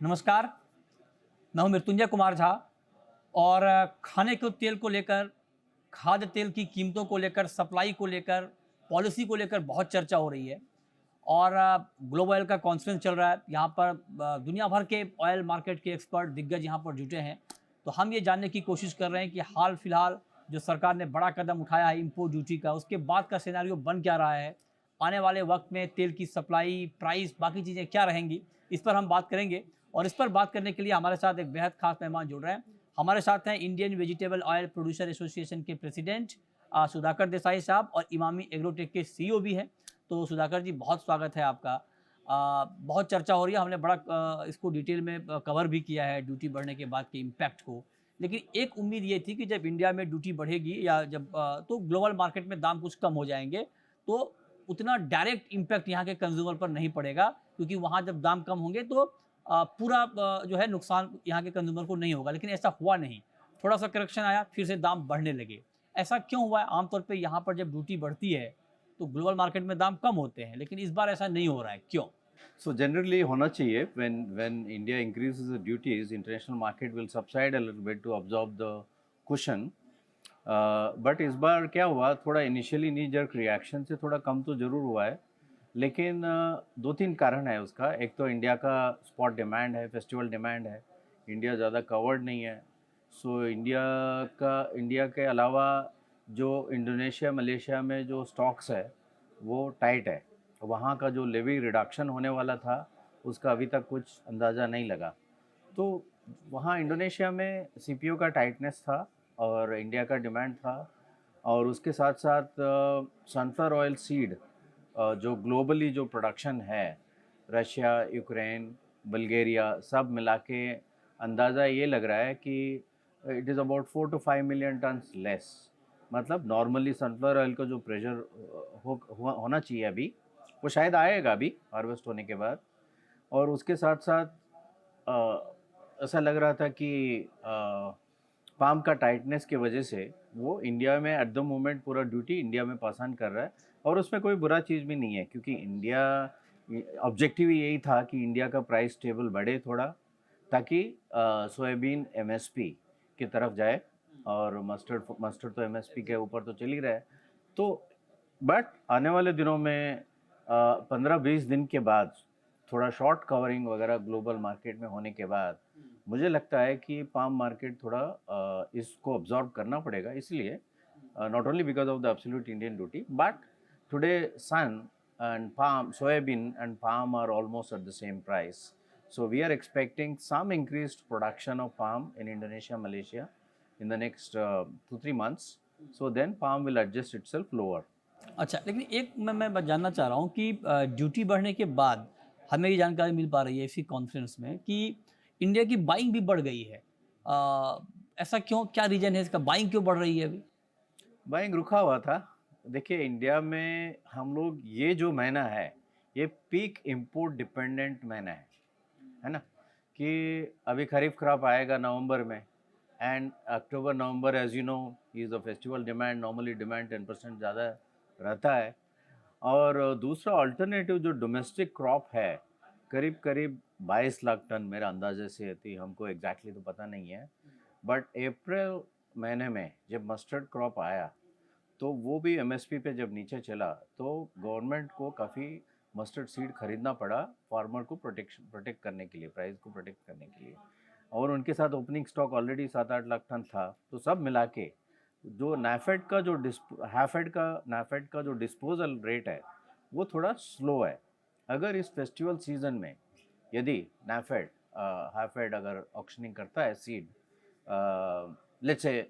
नमस्कार, मैं हूं मृत्युंजय कुमार झा और खाने के तेल को लेकर, खाद्य तेल की कीमतों को लेकर, सप्लाई को लेकर, पॉलिसी को लेकर बहुत चर्चा हो रही है और ग्लोबल ऑयल का कॉन्फ्रेंस चल रहा है। यहाँ पर दुनिया भर के ऑयल मार्केट के एक्सपर्ट दिग्गज यहाँ पर जुटे हैं। तो हम ये जानने की कोशिश कर रहे हैं कि हाल फिलहाल जो सरकार ने बड़ा कदम उठाया है इम्पोर्ट ड्यूटी का, उसके बाद का सिनेरियो बन क्या रहा है, आने वाले वक्त में तेल की सप्लाई, प्राइस, बाकी चीज़ें क्या रहेंगी, इस पर हम बात करेंगे। और इस पर बात करने के लिए हमारे साथ एक बेहद खास मेहमान जुड़ रहे हैं। हमारे साथ हैं Indian vegetable oil producer association के प्रेसिडेंट सुधाकर देसाई साहब और इमामी एग्रोटेक के सीईओ भी हैं। तो सुधाकर जी, बहुत स्वागत है आपका। बहुत चर्चा हो रही है, हमने बड़ा इसको डिटेल में कवर भी किया है ड्यूटी बढ़ने के बाद के इम्पैक्ट को। लेकिन एक उम्मीद ये थी कि जब इंडिया में ड्यूटी बढ़ेगी या जब तो ग्लोबल मार्केट में दाम कुछ कम हो जाएंगे, तो उतना डायरेक्ट इम्पैक्ट यहाँ के कंज्यूमर पर नहीं पड़ेगा, क्योंकि वहाँ जब दाम कम होंगे तो पूरा जो है नुकसान यहाँ के कंज्यूमर को नहीं होगा। लेकिन ऐसा हुआ नहीं, थोड़ा सा करेक्शन आया, फिर से दाम बढ़ने लगे। ऐसा क्यों हुआ है? आमतौर पे यहाँ पर जब ड्यूटी बढ़ती है तो ग्लोबल मार्केट में दाम कम होते हैं, लेकिन इस बार ऐसा नहीं हो रहा है, क्यों? So generally होना चाहिए when India increases the duties, international market will subside a little bit to absorb the cushion. But इस बार क्या हुआ, थोड़ा इनिशियली नी जर्क रिएक्शन से थोड़ा कम तो ज़रूर हुआ है, लेकिन दो तीन कारण है उसका। एक तो इंडिया का स्पॉट डिमांड है, फेस्टिवल डिमांड है, इंडिया ज़्यादा कवर्ड नहीं है। सो इंडिया के अलावा जो इंडोनेशिया, मलेशिया में जो स्टॉक्स है वो टाइट है। वहाँ का जो लेवी रिडक्शन होने वाला था उसका अभी तक कुछ अंदाज़ा नहीं लगा। तो वहाँ इंडोनेशिया में सीपीओ का टाइटनेस था और इंडिया का डिमांड था, और उसके साथ साथ सनफ्लावर ऑयल सीड जो ग्लोबली जो प्रोडक्शन है, रशिया, यूक्रेन, बल्गेरिया सब मिला के अंदाज़ा ये लग रहा है कि it is about 4 to 5 million turns less. मतलब नॉर्मली सनफ्लावर ऑयल का जो प्रेशर होना चाहिए अभी, वो शायद आएगा अभी हार्वेस्ट होने के बाद। और उसके साथ साथ ऐसा लग रहा था कि पाम का टाइटनेस की वजह से वो इंडिया में एट द मोमेंट पूरा ड्यूटी इंडिया में पास ऑन कर रहा है, और उसमें कोई बुरा चीज़ भी नहीं है, क्योंकि इंडिया ऑब्जेक्टिव यही था कि इंडिया का प्राइस स्टेबल बढ़े थोड़ा, ताकि सोयाबीन एमएसपी की तरफ जाए, और मस्टर्ड तो एमएसपी के ऊपर तो चल ही रहा है। तो बट आने वाले दिनों में 15-20 दिन के बाद थोड़ा शॉर्ट कवरिंग वगैरह ग्लोबल मार्केट में होने के बाद मुझे लगता है कि पाम मार्केट थोड़ा इसको अब्जॉर्ब करना पड़ेगा। इसलिए not only because of the absolute Indian duty, but today sun and palm, soybean and palm are almost at the same price. So we are expecting some increased production of palm in Indonesia, Malaysia in the next 2-3 months. So then palm will adjust itself lower. अच्छा, लेकिन एक मैं बात जानना चाह रहा हूँ कि ड्यूटी बढ़ने के बाद हमें ये जानकारी मिल पा रही है इसी कॉन्फ्रेंस में कि इंडिया की बाइंग भी बढ़ गई है। ऐसा क्यों? क्या रीजन है इसका? बाइंग क्यों बढ़ रही है अभी? बाइंग रुका हुआ था। देखिए, इंडिया में हम लोग ये जो महीना है ये पीक इंपोर्ट डिपेंडेंट महीना है ना, कि अभी खरीफ क्रॉप आएगा नवंबर में, and October November as you know is the festival demand, normally demand 10% ज़्यादा रहता है। और दूसरा अल्टरनेटिव जो डोमेस्टिक क्रॉप है करीब करीब 22 लाख टन मेरा अंदाजे से थी, हमको एग्जैक्टली तो पता नहीं है, बट अप्रैल महीने में जब मस्टर्ड क्रॉप आया तो वो भी एमएसपी पे जब नीचे चला तो गवर्नमेंट को काफ़ी मस्टर्ड सीड खरीदना पड़ा फार्मर को प्रोटेक्ट करने के लिए, प्राइस को प्रोटेक्ट करने के लिए। और उनके साथ opening stock already 7-8 lakh ton था। तो सब मिला के जो नाफेड का जो डिस्पोजल रेट है वो थोड़ा स्लो है। अगर इस फेस्टिवल सीजन में यदि नाफेड अगर ऑक्शनिंग करता है seed, let's say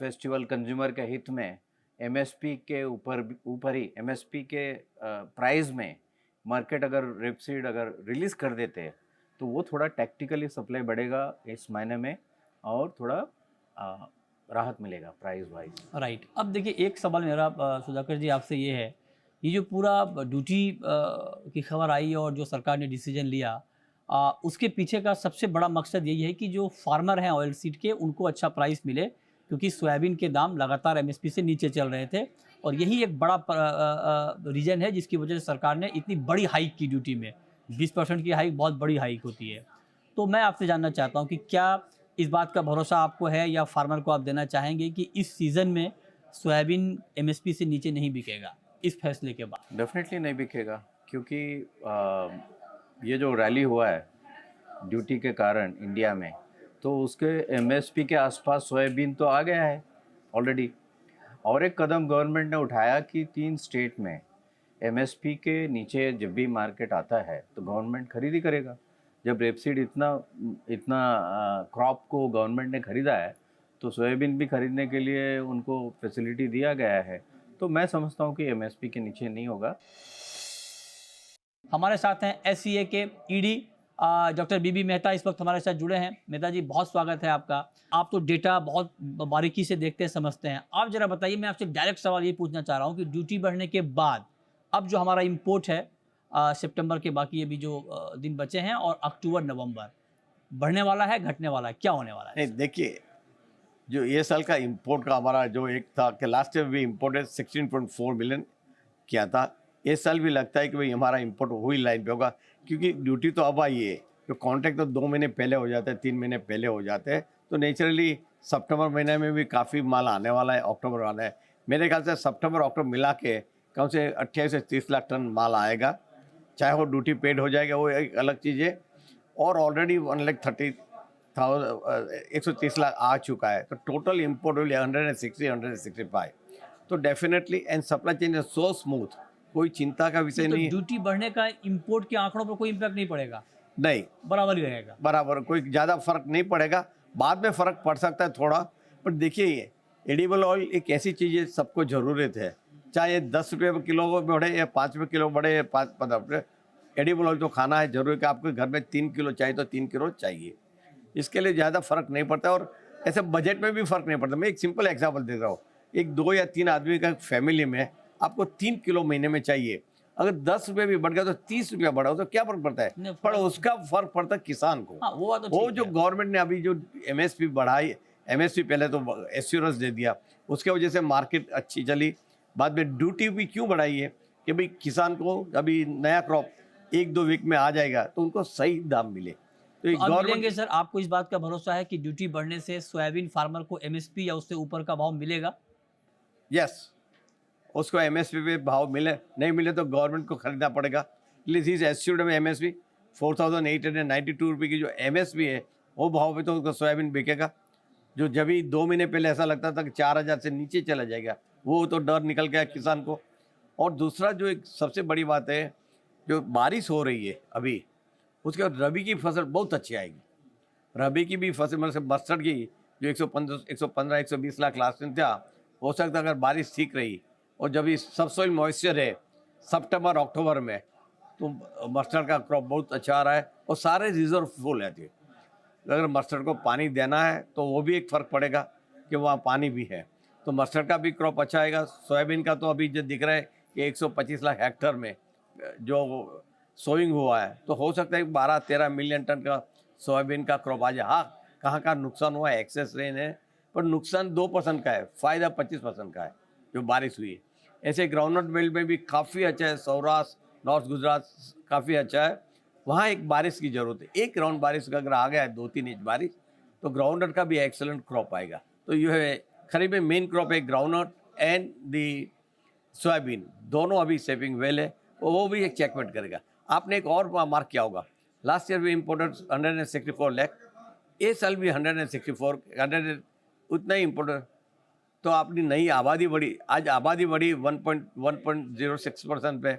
festival consumer के हित में एमएसपी के ऊपर ही एमएसपी के प्राइस में मार्केट अगर रेपसीड अगर रिलीज़ कर देते हैं तो वो थोड़ा टैक्टिकली सप्लाई बढ़ेगा इस महीने में, और थोड़ा राहत मिलेगा प्राइस वाइज। राइट। अब देखिए, एक सवाल मेरा सुधाकर जी आपसे ये है, ये जो पूरा ड्यूटी की खबर आई और जो सरकार ने डिसीजन लिया, उसके पीछे का सबसे बड़ा मकसद यही है कि जो फार्मर हैं ऑयल सीड के, उनको अच्छा प्राइस मिले, क्योंकि सोयाबीन के दाम लगातार एमएसपी से नीचे चल रहे थे। और यही एक बड़ा रीज़न है जिसकी वजह से सरकार ने इतनी बड़ी हाइक की ड्यूटी में, 20% की हाइक बहुत बड़ी हाइक होती है। तो मैं आपसे जानना चाहता हूँ कि क्या इस बात का भरोसा आपको है या फार्मर को आप देना चाहेंगे कि इस सीज़न में सोयाबीन एमएसपी से नीचे नहीं बिकेगा इस फैसले के बाद? डेफिनेटली नहीं बिकेगा, क्योंकि ये जो रैली हुआ है ड्यूटी के कारण इंडिया में, तो उसके एमएसपी के आसपास सोयाबीन तो आ गया है ऑलरेडी। और एक कदम गवर्नमेंट ने उठाया कि 3 स्टेट में एमएसपी के नीचे जब भी मार्केट आता है तो गवर्नमेंट खरीदी करेगा। जब रेपसीड इतना इतना क्रॉप को गवर्नमेंट ने खरीदा है, तो सोयाबीन भी खरीदने के लिए उनको फैसिलिटी दिया गया है। तो मैं समझता हूँ कि एमएसपी के नीचे नहीं होगा। हमारे साथ हैं एससीए के ईडी डॉक्टर बीबी मेहता इस वक्त हमारे साथ जुड़े हैं। मेहता जी, बहुत स्वागत है आपका। आप तो डेटा बहुत बारीकी से देखते हैं, समझते हैं। आप जरा बताइए, मैं आपसे डायरेक्ट सवाल ये पूछना चाह रहा हूँ कि ड्यूटी बढ़ने के बाद अब जो हमारा इंपोर्ट है सितंबर के बाकी अभी जो दिन बचे हैं और अक्टूबर नवंबर, बढ़ने वाला है, घटने वाला है, क्या होने वाला है? नहीं, देखिए, जो ये साल का इंपोर्ट का हमारा जो एक था कि लास्ट ईयर भी इम्पोर्टेड 16.4 मिलियन किया था। इस साल भी लगता है कि भाई हमारा इंपोर्ट वही लाइन पे होगा, क्योंकि ड्यूटी तो अब आई है। जो कॉन्ट्रैक्ट तो 2 महीने पहले हो जाते हैं, 3 महीने पहले हो जाते हैं, तो नेचुरली सितंबर महीने में भी काफ़ी माल आने वाला है, अक्टूबर आना है। मेरे ख्याल से सितंबर अक्टूबर मिला के कम से 28 से 30 लाख टन माल आएगा। चाहे वो ड्यूटी पेड हो जाएगा, वो एक अलग चीज़ है। और ऑलरेडी 130 लाख आ चुका है, तो टोटल इंपोर्ट विल 165। तो definitely and supply chain is so smooth, कोई चिंता का विषय तो नहीं। ड्यूटी बढ़ने का इंपोर्ट के आंकड़ों पर कोई इम्पैक्ट नहीं पड़ेगा, नहीं, बराबर ही रहेगा। बराबर कोई ज़्यादा फर्क नहीं पड़ेगा। बाद में फ़र्क पड़ सकता है थोड़ा, पर देखिए, ये एडिबल ऑयल एक ऐसी चीज़ है, सबको ज़रूरत है। चाहे 10 रुपये किलो बढ़े या 5 रुपये किलो बढ़े या 15 रुपये, एडिबल ऑयल तो खाना है जरूर। कि आपके घर में 3 किलो चाहिए तो 3 किलो चाहिए, इसके लिए ज़्यादा फर्क नहीं पड़ता। और ऐसे बजट में भी फर्क नहीं पड़ता। मैं एक सिंपल एग्जांपल दे रहा हूँ। एक 2 या 3 आदमी का फैमिली में आपको 3 किलो महीने में चाहिए। अगर 10 रुपये भी बढ़ गया तो 30 रुपया बढ़ा हो तो क्या फर्क पड़ता है? पर उसका फर्क पड़ता है किसान को। हाँ, वो बात तो वो ठीक जो है। गवर्नमेंट ने अभी जो एमएसपी बढ़ाई, एमएसपी पहले तो एश्योरेंस दे दिया, उसके वजह से मार्केट अच्छी चली। बाद में ड्यूटी भी क्यों बढ़ाई है कि भाई किसान को अभी नया क्रॉप 1-2 वीक में आ जाएगा तो उनको सही दाम मिले। तो तो अब गवर्नमेंट, मिलेंगे सर, आपको इस बात का भरोसा है कि ड्यूटी बढ़ने से सोयाबीन फार्मर को एमएसपी या उससे ऊपर का भाव मिलेगा? यस, उसको एमएसपी पे भाव मिले, नहीं मिले तो गवर्नमेंट को खरीदना पड़ेगा। प्लीज एश्योर्ड में एमएसपी 4,892 रुपये की जो एमएसपी है, वो भाव पे तो उसका सोयाबीन बिकेगा। जो जब ही 2 महीने पहले ऐसा लगता था कि 4,000 से नीचे चला जाएगा, वो तो डर निकल गया किसान को। और दूसरा जो एक सबसे बड़ी बात है, जो बारिश हो रही है अभी, उसके बाद रबी की फसल बहुत अच्छी आएगी। रबी की भी फसल, मतलब से मस्टर्ड की जो 115-120 लाख लास्ट में था, हो सकता है अगर बारिश ठीक रही और जब ये सब सॉइल मॉइस्चर है सितंबर अक्टूबर में, तो मस्टर्ड का क्रॉप बहुत अच्छा आ रहा है और सारे रिजर्व फुल रहते हैं। अगर मस्टर्ड को पानी देना है तो वो भी एक फ़र्क पड़ेगा कि वहाँ पानी भी है, तो मस्टर्ड का भी क्रॉप अच्छा आएगा। सोयाबीन का तो अभी जो दिख रहा है कि 125 लाख हेक्टर में जो सोइंग हुआ है, तो हो सकता है 12-13 मिलियन टन का सोयाबीन का क्रॉप आ जाए। हाँ, कहाँ का नुकसान हुआ है, एक्सेस रेन है, पर नुकसान 2% का है, फ़ायदा 25% का है जो बारिश हुई है। ऐसे ग्राउंडनट बेल्ट में भी काफ़ी अच्छा है, सौराष्ट्र, नॉर्थ गुजरात काफ़ी अच्छा है, वहाँ एक बारिश की ज़रूरत है। एक राउंड बारिश का अगर आ गया है 2-3 इंच बारिश, तो ग्राउंडनट का भी एक्सेलेंट क्रॉप आएगा। तो ये है खरीफ में मेन क्रॉप है ग्राउंडनट एंड दी सोयाबीन, दोनों अभी शेपिंग वेल है, तो वो भी एक चेकमेट करेगा। आपने एक और मार्क किया होगा, लास्ट ईयर भी इम्पोर्टेड 164 लाख, ये साल भी 164 उतना ही इम्पोर्टेड। तो अपनी नई आबादी बढ़ी, आज आबादी बढ़ी 1.06% पे,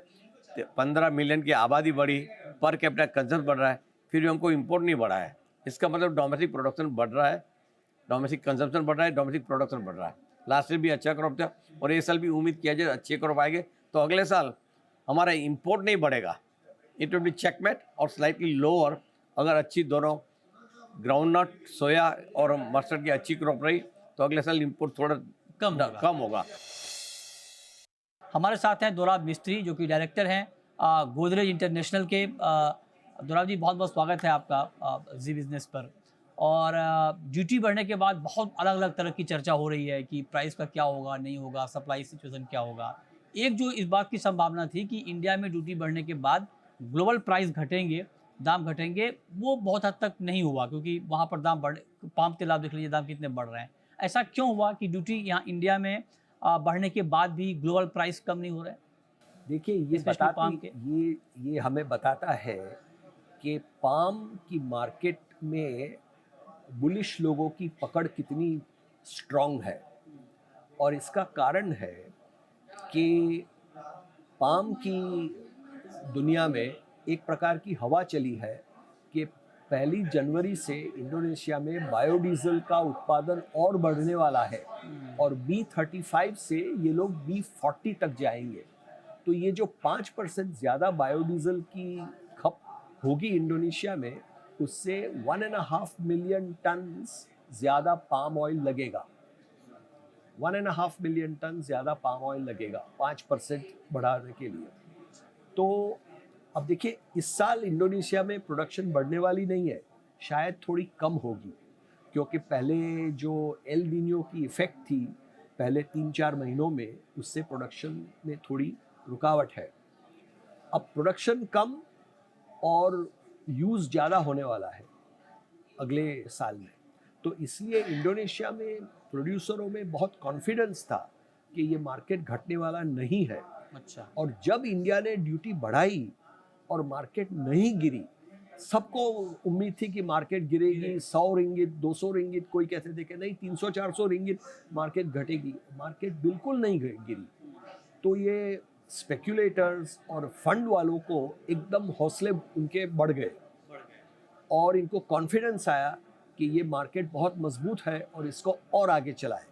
15 मिलियन की आबादी बढ़ी, पर कैपिटा कंजम्पशन बढ़ रहा है, फिर भी हमको इंपोर्ट नहीं बढ़ा है। इसका मतलब डोमेस्टिक प्रोडक्शन बढ़ रहा है, डोमेस्टिक कंजम्पशन बढ़ रहा है, डोमेस्टिक प्रोडक्शन बढ़ रहा है। लास्ट ईयर भी अच्छा क्रॉप था और ये साल भी उम्मीद किया जाए अच्छे क्रॉप आएंगे, तो अगले साल हमारा इंपोर्ट नहीं बढ़ेगा, इट विल बी चेकमेट और स्लाइटली लोअर। अगर अच्छी दोनों ग्राउंडनट, सोया और मस्टर्ड की अच्छी क्रॉप रही तो अगले साल इंपोर्ट थोड़ा कम होगा। हमारे साथ हैं दोराब मिस्त्री, जो कि डायरेक्टर हैं गोदरेज इंटरनेशनल के। दोराब जी, बहुत बहुत स्वागत है आपका जी बिजनेस पर। और ड्यूटी बढ़ने के बाद बहुत अलग अलग तरह की चर्चा हो रही है कि प्राइस का क्या होगा, नहीं होगा, सप्लाई सिचुएशन क्या होगा। एक जो इस बात की संभावना थी कि इंडिया में ड्यूटी बढ़ने के बाद ग्लोबल प्राइस घटेंगे, दाम घटेंगे, वो बहुत हद तक नहीं हुआ, क्योंकि वहाँ पर दाम बढ़, पाम तेल आप देख लीजिए दाम कितने बढ़ रहे हैं। ऐसा क्यों हुआ कि ड्यूटी यहाँ इंडिया में बढ़ने के बाद भी ग्लोबल प्राइस कम नहीं हो रहे हैं? देखिए ये स्पेशली पाम बताती के। ये हमें बताता है कि पाम की मार्केट में बुलिश लोगों की पकड़ कितनी स्ट्रांग है। और इसका कारण है कि पाम की दुनिया में एक प्रकार की हवा चली है कि 1 जनवरी से इंडोनेशिया में बायोडीजल का उत्पादन और बढ़ने वाला है और B35 से ये लोग B40 तक जाएंगे। तो ये जो 5% ज़्यादा बायोडीजल की खप होगी इंडोनेशिया में, उससे 1.5 मिलियन टन ज़्यादा पाम ऑयल लगेगा। 1.5 मिलियन टन ज़्यादा पाम ऑयल लगेगा 5% बढ़ाने के लिए। तो अब देखिए इस साल इंडोनेशिया में प्रोडक्शन बढ़ने वाली नहीं है, शायद थोड़ी कम होगी, क्योंकि पहले जो एल नीनो की इफ़ेक्ट थी पहले 3-4 महीनों में, उससे प्रोडक्शन में थोड़ी रुकावट है। अब प्रोडक्शन कम और यूज़ ज़्यादा होने वाला है अगले साल में, तो इसलिए इंडोनेशिया में प्रोड्यूसरों में बहुत कॉन्फिडेंस था कि ये मार्केट घटने वाला नहीं है। अच्छा। और जब इंडिया ने ड्यूटी बढ़ाई और मार्केट नहीं गिरी, सबको उम्मीद थी कि मार्केट गिरेगी 100 रिंगिट 200 रिंगिट, कोई कहते थे कि नहीं 300-400 रिंगिट मार्केट घटेगी। मार्केट बिल्कुल नहीं गिरी। तो ये स्पेक्यूलेटर्स और फंड वालों को एकदम हौसले उनके बढ़ गए और इनको कॉन्फिडेंस आया कि ये मार्केट बहुत मजबूत है और इसको और आगे चलाए।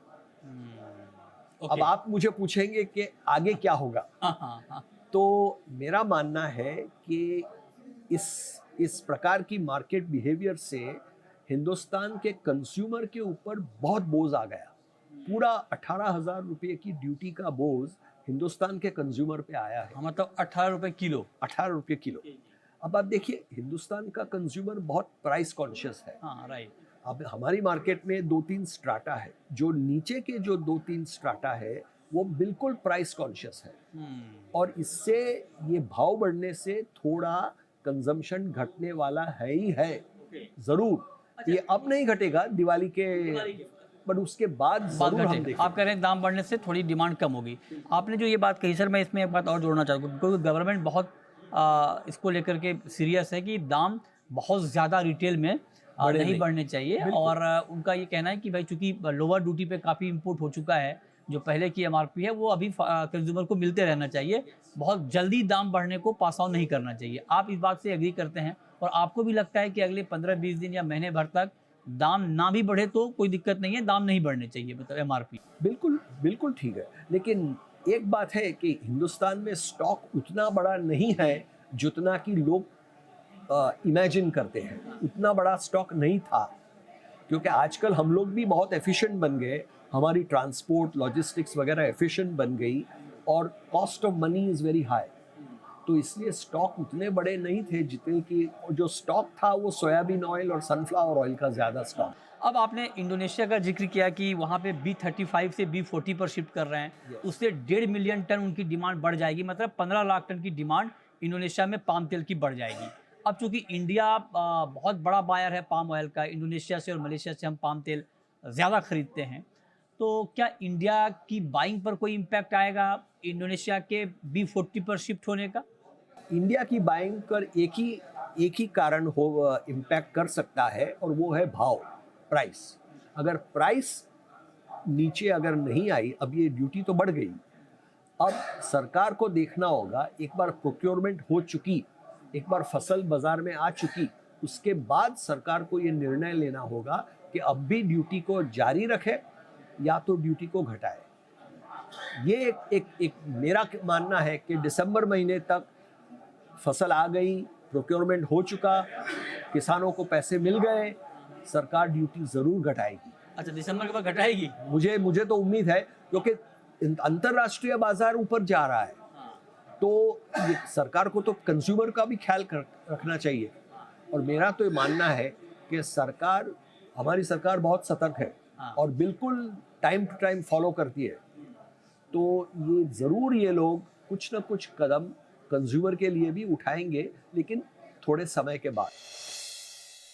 अब आप मुझे पूछेंगे कि आगे क्या होगा। हाँ। तो मेरा मानना है कि इस प्रकार की मार्केट बिहेवियर से हिंदुस्तान के कंज्यूमर के ऊपर बहुत बोझ आ गया। पूरा 18,000 रुपये की ड्यूटी का बोझ हिंदुस्तान के कंज्यूमर पे आया है। मतलब 18 रुपए किलो। 18 रुपये किलो। अब आप देखिए हिंदुस्तान का कंज्यूमर बहुत प्राइस कॉन्शियस है। हाँ, राइट। अब हमारी मार्केट में 2-3 स्ट्राटा है, जो नीचे के जो 2-3 स्ट्राटा है वो बिल्कुल प्राइस कॉन्शियस है और इससे ये भाव बढ़ने से थोड़ा कंजम्पशन घटने वाला है ही है जरूर। ये अब नहीं घटेगा दिवाली के, पर उसके बाद बात जरूर हम घटेगा। देखेंगे। आप कह रहे हैं दाम बढ़ने से थोड़ी डिमांड कम होगी। आपने जो ये बात कही सर, मैं इसमें एक बात और जोड़ना चाहूँगा, क्योंकि गवर्नमेंट बहुत इसको लेकर के सीरियस है कि दाम बहुत ज़्यादा रिटेल में नहीं बढ़ने चाहिए। और उनका ये कहना है कि भाई चूंकि लोअर ड्यूटी पे काफ़ी इंपोर्ट हो चुका है, जो पहले की MRP है वो अभी कंज्यूमर को मिलते रहना चाहिए, बहुत जल्दी दाम बढ़ने को पास ऑन नहीं करना चाहिए। आप इस बात से एग्री करते हैं और आपको भी लगता है कि अगले 15-20 दिन या महीने भर तक दाम ना भी बढ़े तो कोई दिक्कत नहीं है, दाम नहीं बढ़ने चाहिए, मतलब MRP? बिल्कुल बिल्कुल ठीक है, लेकिन एक बात है कि हिंदुस्तान में स्टॉक उतना बड़ा नहीं है जितना कि लोग इमेजिन करते हैं। उतना बड़ा स्टॉक नहीं था, क्योंकि आजकल हम लोग भी बहुत एफिशिएंट बन गए, हमारी ट्रांसपोर्ट लॉजिस्टिक्स वगैरह एफिशिएंट बन गई और cost of money is very high. तो इसलिए स्टॉक उतने बड़े नहीं थे जितने कि जो स्टॉक था वो सोयाबीन ऑयल और सनफ्लावर ऑयल का ज़्यादा स्टॉक। अब आपने इंडोनेशिया का जिक्र किया कि वहाँ पे B35 से B40 पर शिफ्ट कर रहे हैं, उससे 1.5 मिलियन टन उनकी डिमांड बढ़ जाएगी, मतलब 15 लाख टन की डिमांड इंडोनेशिया में पाम तेल की बढ़ जाएगी। अब चूंकि इंडिया बहुत बड़ा बायर है पाम ऑयल का, इंडोनेशिया से और मलेशिया से हम पाम तेल ज़्यादा खरीदते हैं, तो क्या इंडिया की बाइंग पर कोई इम्पैक्ट आएगा इंडोनेशिया के B40 पर शिफ्ट होने का? इंडिया की बाइंग पर एक ही कारण हो इम्पैक्ट कर सकता है और वो है भाव, प्राइस। अगर प्राइस नीचे अगर नहीं आई, अब ये ड्यूटी तो बढ़ गई, अब सरकार को देखना होगा, एक बार प्रोक्योरमेंट हो चुकी, एक बार फसल बाजार में आ चुकी, उसके बाद सरकार को ये निर्णय लेना होगा कि अब भी ड्यूटी को जारी रखे या तो ड्यूटी को घटाए। ये एक मेरा मानना है कि दिसंबर महीने तक फसल आ गई, प्रोक्योरमेंट हो चुका, किसानों को पैसे मिल गए, सरकार ड्यूटी जरूर घटाएगी। अच्छा, दिसंबर के बाद घटाएगी? मुझे तो उम्मीद है, क्योंकि अंतरराष्ट्रीय बाजार ऊपर जा रहा है, तो ये सरकार को तो कंज्यूमर का भी ख्याल रखना चाहिए। और मेरा तो ये मानना है कि हमारी सरकार बहुत सतर्क है और बिल्कुल टाइम टू टाइम फॉलो करती है। तो ये ज़रूर ये लोग कुछ ना कुछ कदम कंज्यूमर के लिए भी उठाएंगे, लेकिन थोड़े समय के बाद।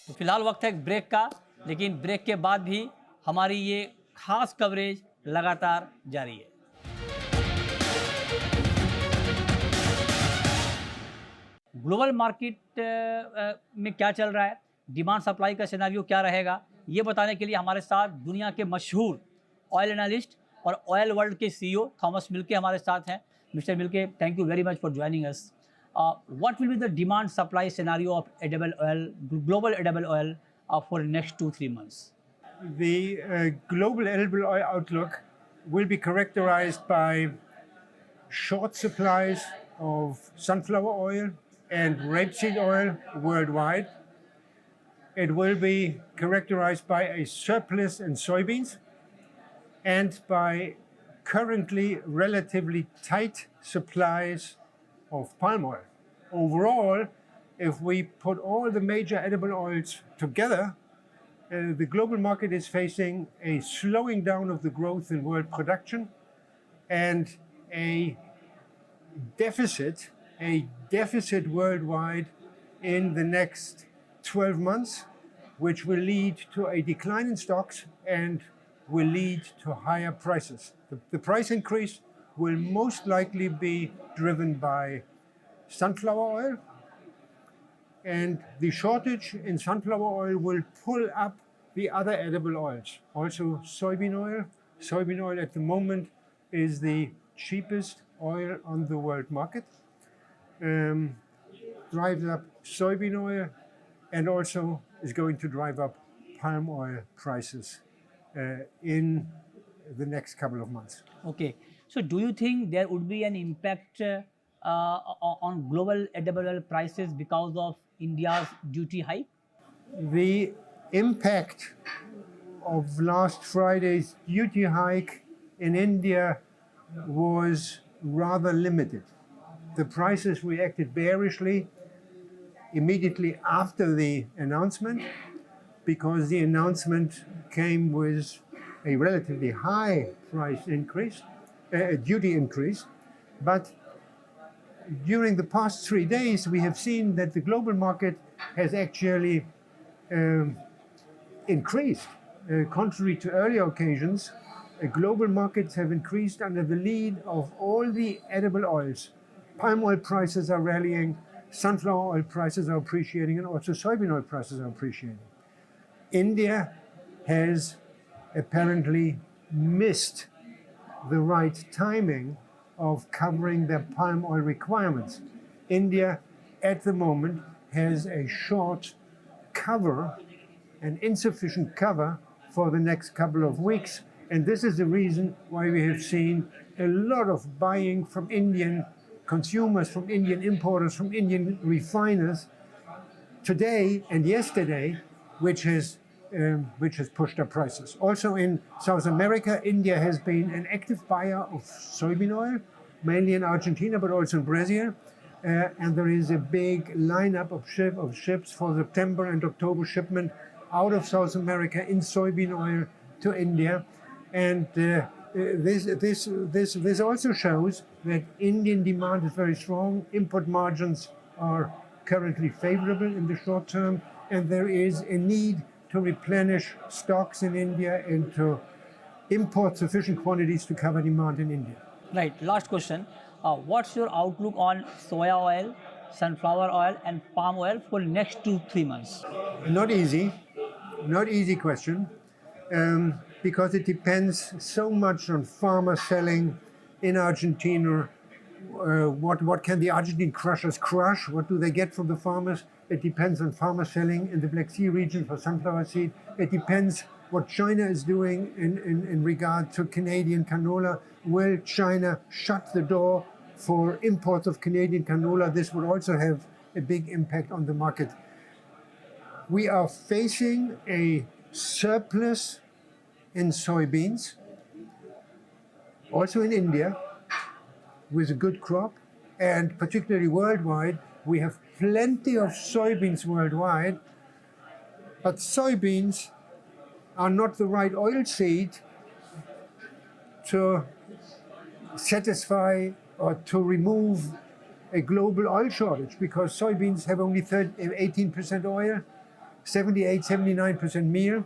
तो फिलहाल वक्त है एक ब्रेक का, लेकिन ब्रेक के बाद भी हमारी ये खास कवरेज लगातार जारी है। ग्लोबल मार्केट में क्या चल रहा है, डिमांड सप्लाई का सिनेरियो क्या रहेगा, ये बताने के लिए हमारे साथ दुनिया के मशहूर ऑयल एनालिस्ट और ऑयल वर्ल्ड के सीईओ थॉमस मिल्के हमारे साथ हैं। Mister Milke, thank you very much for joining us. What will be the demand supply scenario of edible oil, global edible oil for the next 2-3 months? The global edible oil outlook will be characterized by short supplies of sunflower oil and rapeseed oil worldwide. It will be characterized by a surplus in soybeans and by currently relatively tight supplies of palm oil. Overall, if we put all the major edible oils together, the global market is facing a slowing down of the growth in world production and a deficit worldwide in the next 12 months, which will lead to a decline in stocks and will lead to higher prices. The price increase will most likely be driven by sunflower oil, and the shortage in sunflower oil will pull up the other edible oils. Also soybean oil. Soybean oil at the moment is the cheapest oil on the world market. Drives up soybean oil and also is going to drive up palm oil prices in the next couple of months. Okay, so do you think there would be an impact on global edible oil prices because of India's duty hike? The impact of last Friday's duty hike in India was rather limited. The prices reacted bearishly immediately after the announcement, because the announcement came with a relatively high price increase, duty increase. But during the past 3 days, we have seen that the global market has actually increased. Contrary to earlier occasions, global markets have increased under the lead of all the edible oils. Palm oil prices are rallying, sunflower oil prices are appreciating, and also soybean oil prices are appreciating. India has apparently missed the right timing of covering their palm oil requirements. India at the moment has a short cover, an insufficient cover for the next couple of weeks. And this is the reason why we have seen a lot of buying from Indian consumers, from Indian importers, from Indian refiners today and yesterday, which has pushed up prices. Also in South America, India has been an active buyer of soybean oil, mainly in Argentina, but also in Brazil. And there is a big lineup of ships for September and October shipment out of South America in soybean oil to India. And this also shows that Indian demand is very strong. Import margins are currently favorable in the short term, and there is a need to replenish stocks in India and to import sufficient quantities to cover demand in India. Right, last question. What's your outlook on soya oil, sunflower oil and palm oil for next 2-3 months? Not easy question, because it depends so much on farmer selling in Argentina. What can the Argentine crushers crush? What do they get from the farmers? It depends on farmer selling in the Black Sea region for sunflower seed. It depends what China is doing in regard to Canadian canola. Will China shut the door for imports of Canadian canola? This would also have a big impact on the market. We are facing a surplus in soybeans, also in India, with a good crop, and particularly worldwide. We have plenty of soybeans worldwide, but soybeans are not the right oil seed to satisfy or to remove a global oil shortage because soybeans have only 18% oil, 78-79% meal.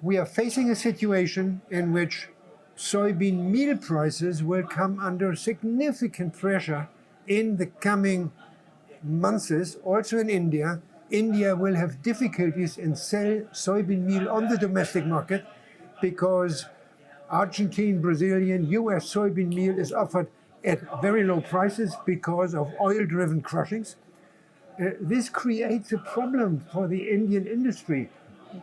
We are facing a situation in which soybean meal prices will come under significant pressure in the coming months. Also in India, India will have difficulties in sell soybean meal on the domestic market because Argentine, Brazilian, US soybean meal is offered at very low prices because of oil-driven crushings. This creates a problem for the Indian industry.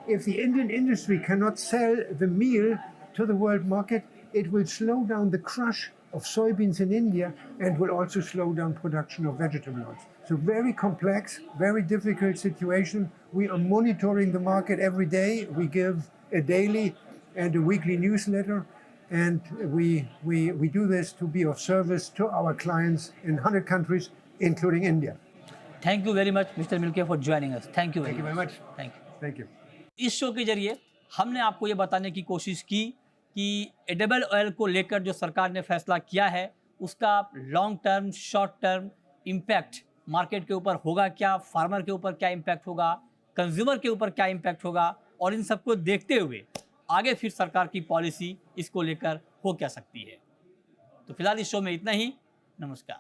If the Indian industry cannot sell the meal to the world market, it will slow down the crush of soybeans in India and will also slow down production of vegetable oils. So very complex, very difficult situation. We are monitoring the market every day. We give a daily and a weekly newsletter, and we do this to be of service to our clients in 100 countries, including India. Thank you very much, Mr. Milke, for joining us. Thank you very much. Thank you. Thank you. Thank you. इस show के जरिए हमने आपको ये बताने की कोशिश की कि एडिबल ऑयल को लेकर जो सरकार ने फैसला किया है उसका long term, short term impact market के ऊपर होगा क्या, फार्मर के ऊपर क्या इम्पैक्ट होगा, कंज्यूमर के ऊपर क्या इम्पैक्ट होगा, और इन सबको देखते हुए आगे फिर सरकार की पॉलिसी इसको लेकर हो क्या सकती है। तो फिलहाल इस शो में इतना ही। नमस्कार।